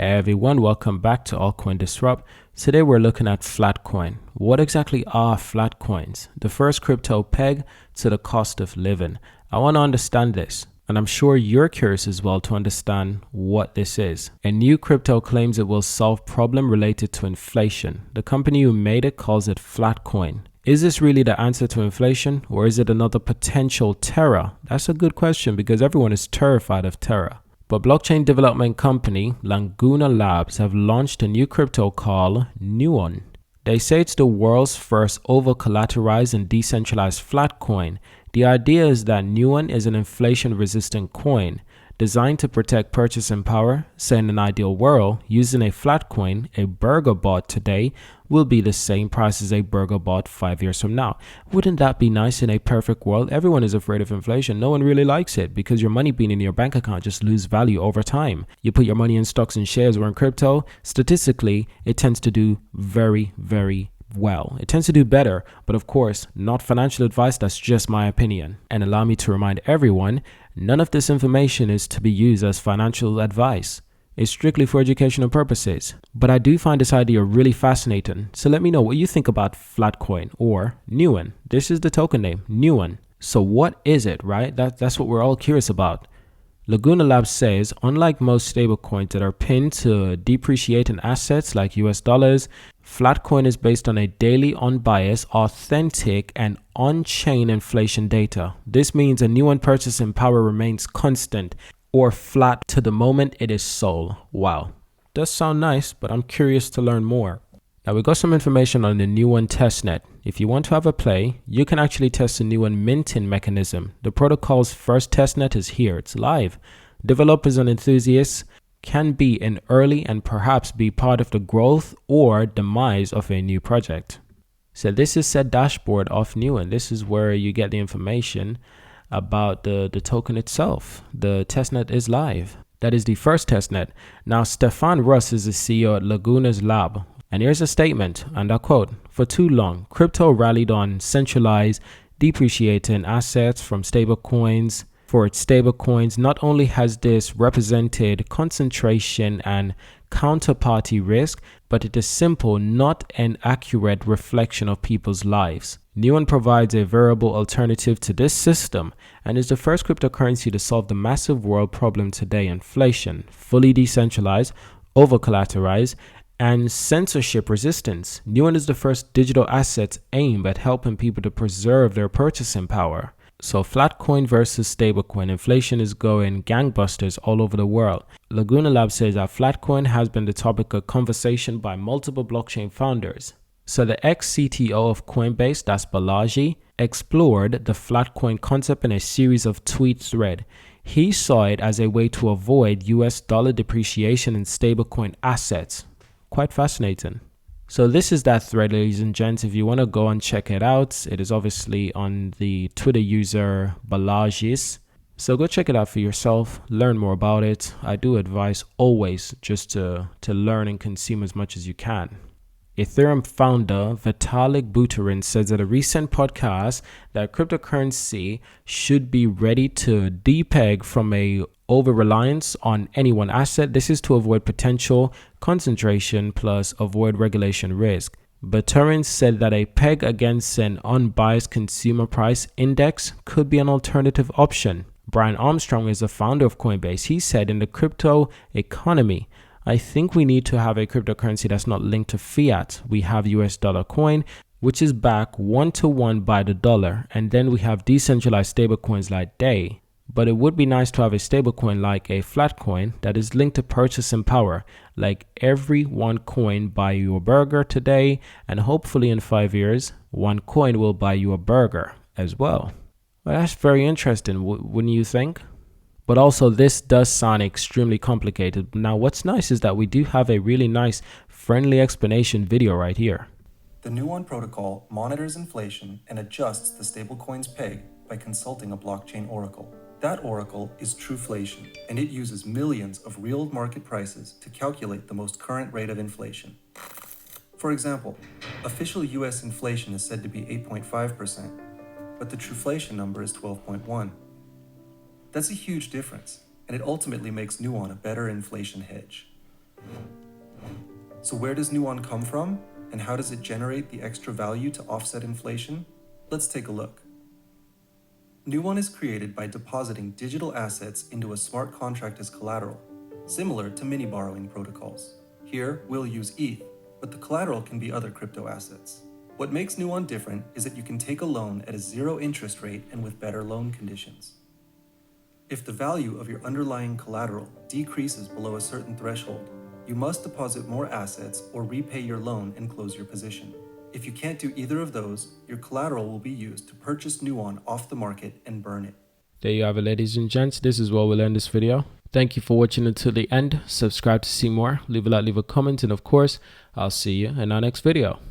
Hey everyone, welcome back to Altcoin Disrupt. Today we're looking at Flatcoin. What exactly are Flatcoins? The first crypto peg to the cost of living. I want to understand this, and I'm sure you're curious as well to understand what this is. A new crypto claims it will solve problem related to inflation. The company who made it calls it Flatcoin. Is this really the answer to inflation, or is it another potential terror? That's a good question because everyone is terrified of terror. But blockchain development company Laguna Labs have launched a new crypto called Nuon. They say it's the world's first overcollateralized and decentralized flat coin. The idea is that Nuon is an inflation-resistant coin designed to protect purchasing power. Say in an ideal world, using a flat coin, a burger bought today will be the same price as a burger bought 5 years from now. Wouldn't that be nice in a perfect world? Everyone is afraid of inflation. No one really likes it because your money being in your bank account just lose value over time. You put your money in stocks and shares or in crypto, statistically, it tends to do very, very well. It tends to do better, but of course, not financial advice. That's just my opinion. And allow me to remind everyone, none of this information is to be used as financial advice. It's strictly for educational purposes. But I do find this idea really fascinating. So let me know what you think about Flatcoin or Nuon. This is the token name, Nuon. So what is it, right? That's what we're all curious about. Laguna Labs says, unlike most stablecoins that are pinned to depreciating assets like US dollars, Flatcoin is based on a daily, unbiased, authentic, and on-chain inflation data. This means a Nuon purchasing power remains constant or flat to the moment it is sold. Wow, does sound nice, but I'm curious to learn more. Now we got some information on the Nuon testnet. If you want to have a play, you can actually test the Nuon minting mechanism. The protocol's first testnet is here, it's live. Developers and enthusiasts can be in early and perhaps be part of the growth or demise of a new project. So this is said dashboard of Nuon. This is where you get the information about the token itself. The testnet is live. That is the first testnet. Now Stefan Russ is the CEO at Laguna's Lab. And here's a statement, and I quote, "For too long, crypto rallied on centralized, depreciating assets from stablecoins. For its stablecoins, not only has this represented concentration and counterparty risk, but it is simple, not an accurate reflection of people's lives. Nuon provides a variable alternative to this system and is the first cryptocurrency to solve the massive world problem today: inflation, fully decentralized, over-collateralized, and censorship resistance. Nuon is the first digital asset aimed at helping people to preserve their purchasing power." So Flatcoin versus stablecoin, inflation is going gangbusters all over the world. Laguna Labs says that Flatcoin has been the topic of conversation by multiple blockchain founders. So the ex-CTO of Coinbase, that's Balaji, explored the Flatcoin concept in a series of tweet threads. He saw it as a way to avoid US dollar depreciation in stablecoin assets. Quite fascinating. So this is that thread, ladies and gents. If you want to go and check it out, it is obviously on the Twitter user Balajis. So go check it out for yourself, learn more about it. I do advise always just to learn and consume as much as you can. Ethereum founder Vitalik Buterin says at a recent podcast that cryptocurrency should be ready to depeg from a over-reliance on any one asset. This is to avoid potential concentration plus avoid regulation risk. Buterin said that a peg against an unbiased consumer price index could be an alternative option. Brian Armstrong is the founder of Coinbase. He said, in the crypto economy, I think we need to have a cryptocurrency that's not linked to fiat. We have US dollar coin, which is backed 1-to-1 by the dollar. And then we have decentralized stablecoins like DAI. But it would be nice to have a stablecoin like a Flatcoin that is linked to purchasing power. Like every one coin buy you a burger today, and hopefully in 5 years, one coin will buy you a burger as well. Well, that's very interesting, wouldn't you think? But also this does sound extremely complicated. Now what's nice is that we do have a really nice friendly explanation video right here. The Nuon protocol monitors inflation and adjusts the stablecoin's peg by consulting a blockchain oracle. That oracle is Truflation, and it uses millions of real market prices to calculate the most current rate of inflation. For example, official US inflation is said to be 8.5%, but the Truflation number is 12.1. That's a huge difference, and it ultimately makes Nuon a better inflation hedge. So where does Nuon come from, and how does it generate the extra value to offset inflation? Let's take a look. Nuon is created by depositing digital assets into a smart contract as collateral, similar to mini borrowing protocols. Here, we'll use ETH, but the collateral can be other crypto assets. What makes Nuon different is that you can take a loan at a zero interest rate and with better loan conditions. If the value of your underlying collateral decreases below a certain threshold, you must deposit more assets or repay your loan and close your position. If you can't do either of those, your collateral will be used to purchase Nuon off the market and burn it. There you have it, ladies and gents. This is where we'll end this video. Thank you for watching until the end. Subscribe to see more. Leave a like, leave a comment, and of course, I'll see you in our next video.